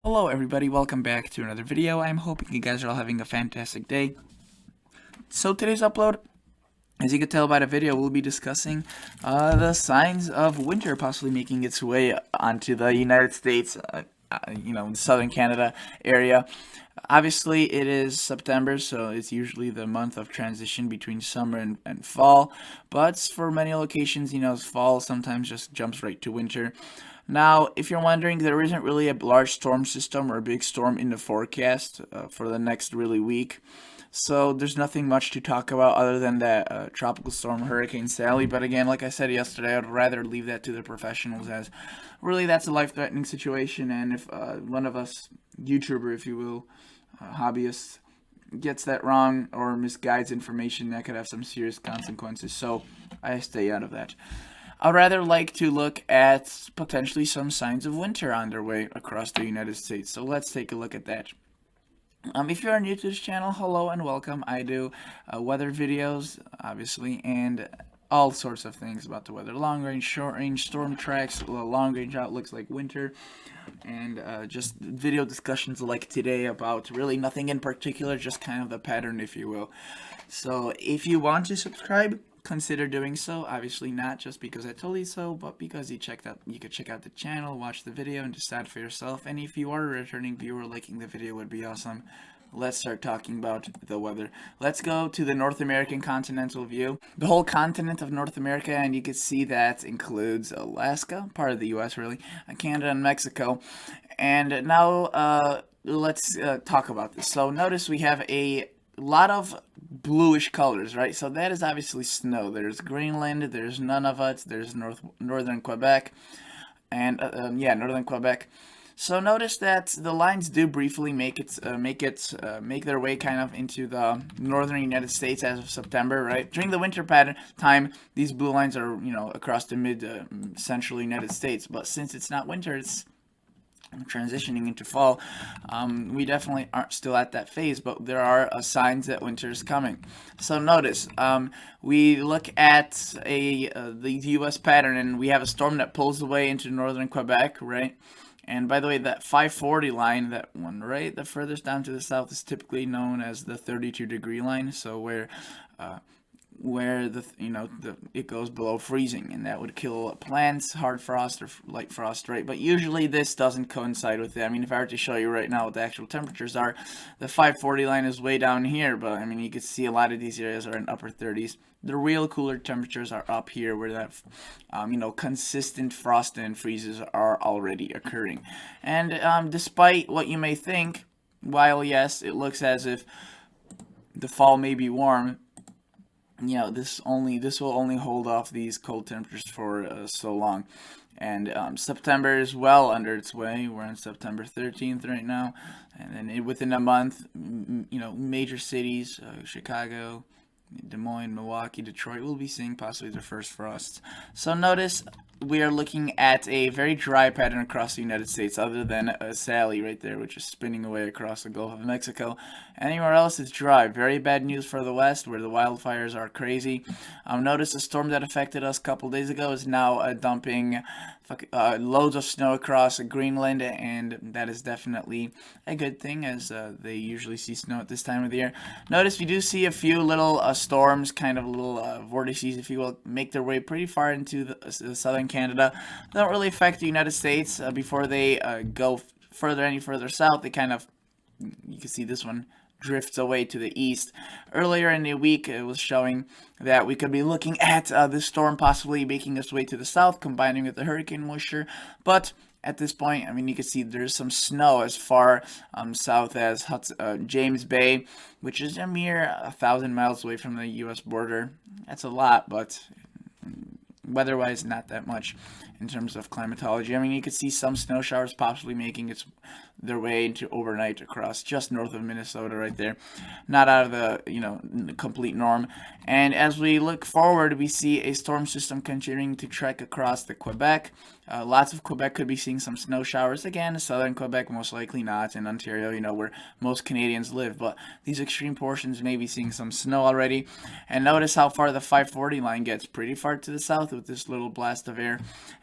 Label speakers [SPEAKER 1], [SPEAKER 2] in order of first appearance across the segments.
[SPEAKER 1] Hello everybody, welcome back to another video. I'm hoping you guys are all having a fantastic day. So today's upload, as you can tell by the video, we'll be discussing the signs of winter possibly making its way onto the United States, in southern Canada area. Obviously, it is September, so it's usually the month of transition between summer and fall. But for many locations, fall sometimes just jumps right to winter. Now, if you're wondering, there isn't really a large storm system or a big storm in the forecast for the next really week. So there's nothing much to talk about other than that tropical storm Hurricane Sally. But again, like I said yesterday, I'd rather leave that to the professionals, as really that's a life-threatening situation. And if one of us, YouTuber if you will, hobbyists, gets that wrong or misguides information, that could have some serious consequences. So I stay out of that. I'd rather like to look at potentially some signs of winter on their way across the United States. So let's take a look at that. If you are new to this channel, hello and welcome. I do weather videos, obviously, and all sorts of things about the weather. Long range, short range, storm tracks, long range outlooks like winter, and just video discussions like today about really nothing in particular, just kind of the pattern, if you will. So if you want to subscribe, consider doing so. Obviously not just because I told you so, but because you could check out the channel, watch the video, and decide for yourself. And if you are a returning viewer, liking the video would be awesome. Let's start talking about the weather. Let's go to the North American continental view. The whole continent of North America, and you can see that includes Alaska, part of the US really, Canada and Mexico. And now let's talk about this. So notice we have a lot of bluish colors, right? So that is obviously snow. There's Greenland, there's Nunavut, there's northern Quebec, and northern Quebec. So notice that the lines do briefly make their way kind of into the northern United States as of September, right? During the winter pattern time, these blue lines are across the mid central United States. But since it's not winter, it's transitioning into fall. We definitely aren't still at that phase, but there are signs that winter is coming. So notice, we look at the U.S. pattern, and we have a storm that pulls away into northern Quebec, right? And by the way, that 540 line, that one right the furthest down to the south, is typically known as the 32-degree line. So where it goes below freezing, and that would kill plants, hard frost or light frost, right? But usually this doesn't coincide with it. I mean, if I were to show you right now what the actual temperatures are, the 540 line is way down here, but I mean, you can see a lot of these areas are in upper 30s. The real cooler temperatures are up here, where that consistent frost and freezes are already occurring. And despite what you may think, while yes, it looks as if the fall may be warm, this will only hold off these cold temperatures for so long. And September is well under its way. We're on September 13th right now, and then within a month, major cities, Chicago, Des Moines, Milwaukee, Detroit, will be seeing possibly their first frosts. So notice we are looking at a very dry pattern across the United States, other than Sally right there, which is spinning away across the Gulf of Mexico. Anywhere else it's dry. Very bad news for the West, where the wildfires are crazy. Notice the storm that affected us a couple days ago is now dumping loads of snow across Greenland, and that is definitely a good thing, as they usually see snow at this time of the year. Notice we do see a few little storms, kind of little vortices, if you will, make their way pretty far into the southern Canada. They don't really affect the United States. Before they go any further south, they kind of, you can see this one drifts away to the east. Earlier in the week, it was showing that we could be looking at this storm possibly making its way to the south, combining with the hurricane moisture. But at this point, I mean, you can see there's some snow as far south as James Bay, which is a mere 1,000 miles away from the U.S. border. That's a lot, but weather-wise, not that much in terms of climatology. I mean, you could see some snow showers possibly making their way into overnight across just north of Minnesota right there. Not out of the complete norm. And as we look forward, we see a storm system continuing to trek across the Quebec. Lots of Quebec could be seeing some snow showers. Again, southern Quebec most likely not, in Ontario, where most Canadians live. But these extreme portions may be seeing some snow already. And notice how far the 540 line gets, pretty far to the south with this little blast of air.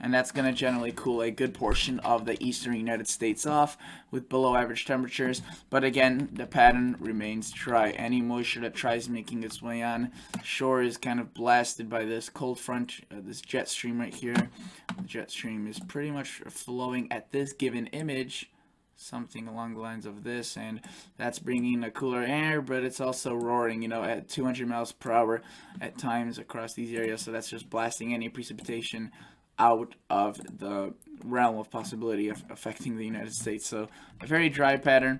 [SPEAKER 1] and that's going to generally cool a good portion of the eastern United States off with below average temperatures. But again, the pattern remains dry. Any moisture that tries making its way on shore is kind of blasted by this cold front, this jet stream right here. The jet stream is pretty much flowing at this given image, something along the lines of this, and that's bringing a cooler air, but it's also roaring, you know, at 200 miles per hour at times across these areas. So that's just blasting any precipitation out of the realm of possibility of affecting the United States. So a very dry pattern.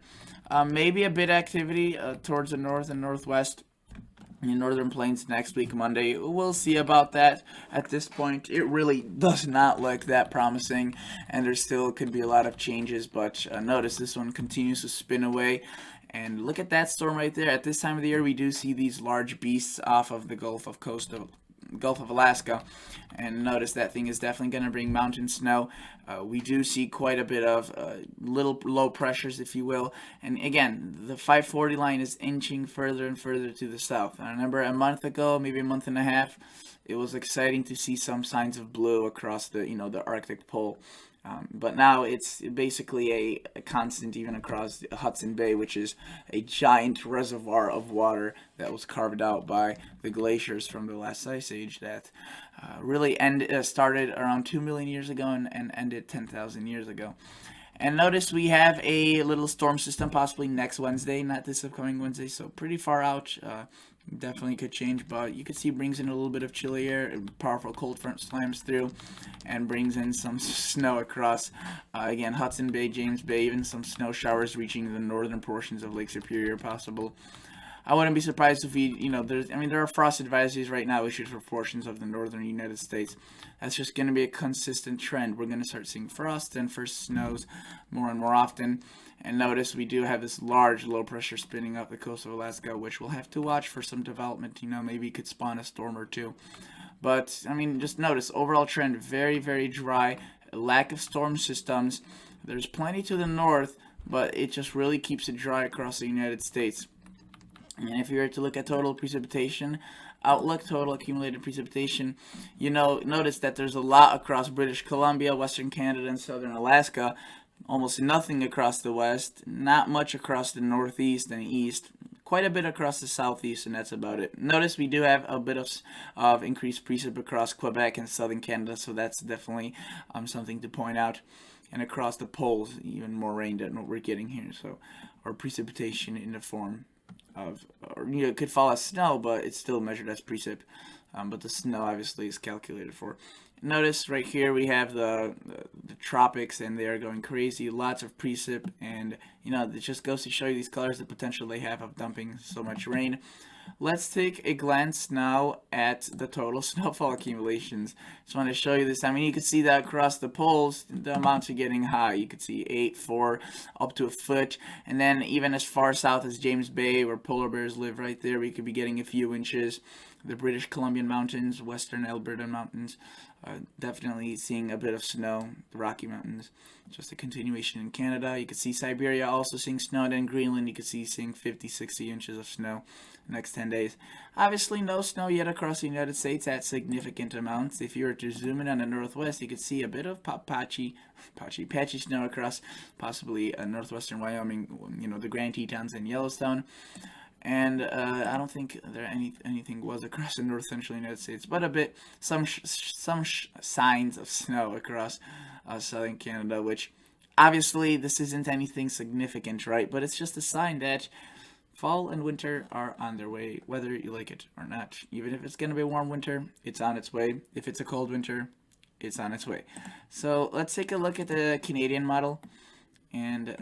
[SPEAKER 1] Maybe a bit activity towards the north and northwest in the northern plains next week, Monday. We'll see about that. At this point, it really does not look that promising, and there still could be a lot of changes, but notice this one continues to spin away. And look at that storm right there. At this time of the year, we do see these large beasts off of the Gulf of Alaska, and notice that thing is definitely going to bring mountain snow. We do see quite a bit of little low pressures, if you will, and again, the 540 line is inching further and further to the south. I remember a month ago, maybe a month and a half, it was exciting to see some signs of blue across the the Arctic pole. But now it's basically a constant even across the Hudson Bay, which is a giant reservoir of water that was carved out by the glaciers from the last ice age that really started around 2 million years ago and ended 10,000 years ago. And notice we have a little storm system possibly next Wednesday, not this upcoming Wednesday, so pretty far out. Definitely could change, but you can see brings in a little bit of chilly air. A powerful cold front slams through and brings in some snow across, again, Hudson Bay, James Bay, even some snow showers reaching the northern portions of Lake Superior possible. I wouldn't be surprised if there are frost advisories right now issued for portions of the northern United States. That's just going to be a consistent trend. We're going to start seeing frost and first snows more and more often. And notice we do have this large low pressure spinning up the coast of Alaska, which we'll have to watch for some development. Maybe it could spawn a storm or two. But, just notice, overall trend, very, very dry, lack of storm systems. There's plenty to the north, but it just really keeps it dry across the United States. And if you were to look at total precipitation outlook, total accumulated precipitation, notice that there's a lot across British Columbia, Western Canada, and Southern Alaska. Almost nothing across the west, not much across the northeast and east, quite a bit across the southeast, and that's about it. Notice we do have a bit of increased precip across Quebec and southern Canada, so that's definitely something to point out. And across the poles, even more rain than what we're getting here, so or precipitation in the form of, it could fall as snow, but it's still measured as precip. But the snow obviously is calculated for. Notice right here we have the tropics, and they are going crazy. Lots of precip, and it just goes to show you these colors, the potential they have of dumping so much rain. Let's take a glance now at the total snowfall accumulations. Just want to show you this. You can see that across the poles, the amounts are getting high. You could see 8, 4, up to a foot. And then even as far south as James Bay, where polar bears live right there, we could be getting a few inches. The British Columbian Mountains, Western Alberta Mountains, definitely seeing a bit of snow. The Rocky Mountains, just a continuation in Canada. You could see Siberia also seeing snow, and then Greenland you could see seeing 50, 60 inches of snow the next 10 days. Obviously no snow yet across the United States at significant amounts. If you were to zoom in on the northwest, you could see a bit of patchy snow across possibly northwestern Wyoming, the Grand Tetons and Yellowstone. And I don't think anything was across the north central United States, but a bit, some signs of snow across southern Canada, which obviously this isn't anything significant, right? But it's just a sign that fall and winter are on their way, whether you like it or not. Even if it's going to be a warm winter, it's on its way. If it's a cold winter, it's on its way. So let's take a look at the Canadian model. And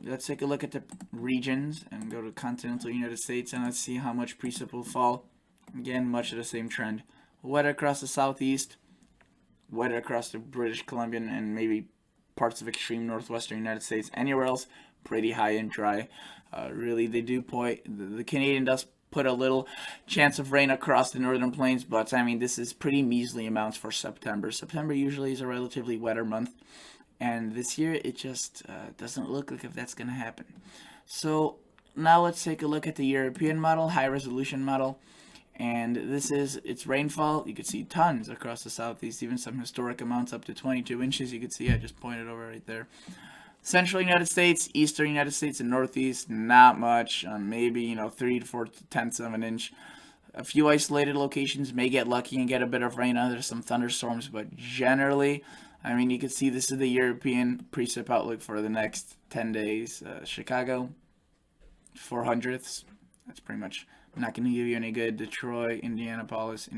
[SPEAKER 1] let's take a look at the regions and go to continental United States, and let's see how much precip will fall. Again, much of the same trend. Wet across the southeast, wet across the British Columbian and maybe parts of extreme northwestern United States. Anywhere else, pretty high and dry. Really, they do point, the Canadian does put a little chance of rain across the northern plains, but this is pretty measly amounts for September. September usually is a relatively wetter month. And this year, it just doesn't look like if that's going to happen. So now let's take a look at the European model, high resolution model. And it's rainfall. You can see tons across the southeast, even some historic amounts up to 22 inches. You can see I just pointed over right there. Central United States, Eastern United States, and Northeast, not much. Maybe 3 to 4 tenths of an inch. A few isolated locations may get lucky and get a bit of rain. There's some thunderstorms, but generally, I mean, you can see this is the European precip outlook for the next 10 days. Chicago, 400ths. That's pretty much not going to give you any good. Detroit, Indianapolis,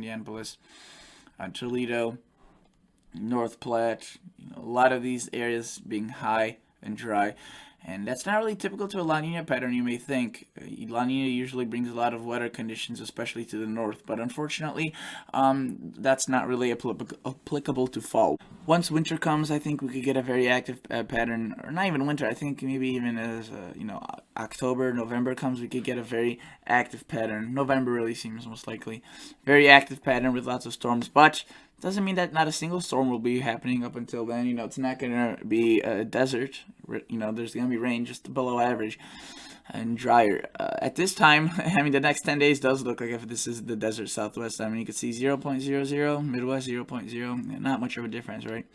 [SPEAKER 1] Toledo, North Platte. A lot of these areas being high and dry. And that's not really typical to a La Nina pattern, you may think. La Nina usually brings a lot of wetter conditions, especially to the north. But unfortunately, that's not really applicable to fall. Once winter comes, I think we could get a very active pattern. Or not even winter, I think maybe even as, October, November comes, we could get a very active pattern. November really seems most likely. Very active pattern with lots of storms. But doesn't mean that not a single storm will be happening up until then. It's not going to be a desert. There's going to be rain just below average and drier. At this time, I mean, the next 10 days does look like if this is the desert southwest. I mean, you can see 0.00, Midwest 0.0. Not much of a difference, right?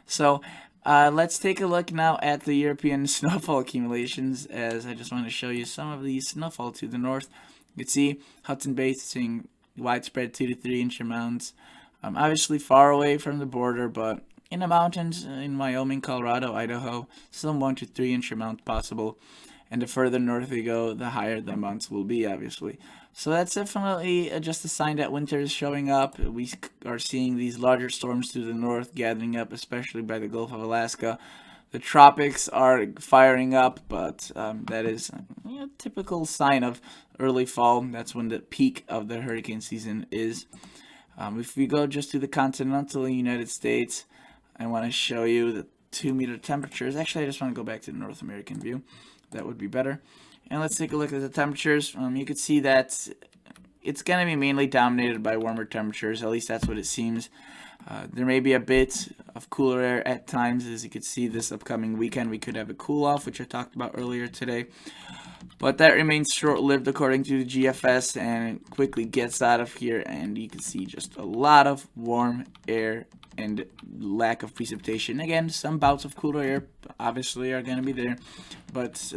[SPEAKER 1] So let's take a look now at the European snowfall accumulations, as I just want to show you some of the snowfall to the north. You can see Hudson Bay seeing widespread 2 to 3 inch amounts. Obviously far away from the border, but in the mountains in Wyoming, Colorado, Idaho, some 1 to 3 inch amount possible. And the further north we go, the higher the amounts will be, obviously. So that's definitely just a sign that winter is showing up. We are seeing these larger storms to the north gathering up, especially by the Gulf of Alaska. The tropics are firing up, but that is a typical sign of early fall. That's when the peak of the hurricane season is. If we go just to the continental United States, I want to show you the 2-meter temperatures. Actually, I just want to go back to the North American view. That would be better. And let's take a look at the temperatures. You can see that it's going to be mainly dominated by warmer temperatures. At least that's what it seems. There may be a bit of cooler air at times. As you can see, this upcoming weekend, we could have a cool-off, which I talked about earlier today. But that remains short-lived according to the GFS, and it quickly gets out of here, and you can see just a lot of warm air and lack of precipitation. Again, some bouts of cooler air obviously are going to be there, but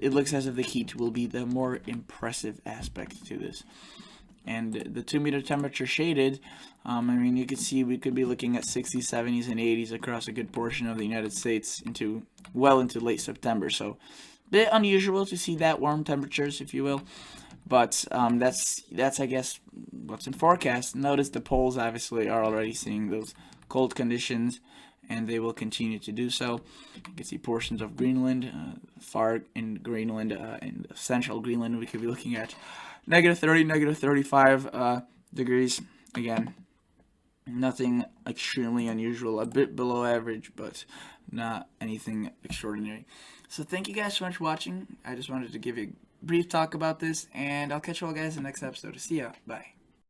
[SPEAKER 1] it looks as if the heat will be the more impressive aspect to this. And the 2-meter temperature shaded, I mean, you can see we could be looking at 60s, 70s, and 80s across a good portion of the United States well into late September. So bit unusual to see that warm temperatures, if you will, but that's I guess what's in forecast. Notice the poles obviously are already seeing those cold conditions, and they will continue to do so. You can see portions of Greenland, far in Greenland, and central Greenland, we could be looking at -30, -35 degrees. Again, nothing extremely unusual, a bit below average, but not anything extraordinary. So thank you guys so much for watching. I just wanted to give you a brief talk about this, and I'll catch you all guys in the next episode. See ya. Bye.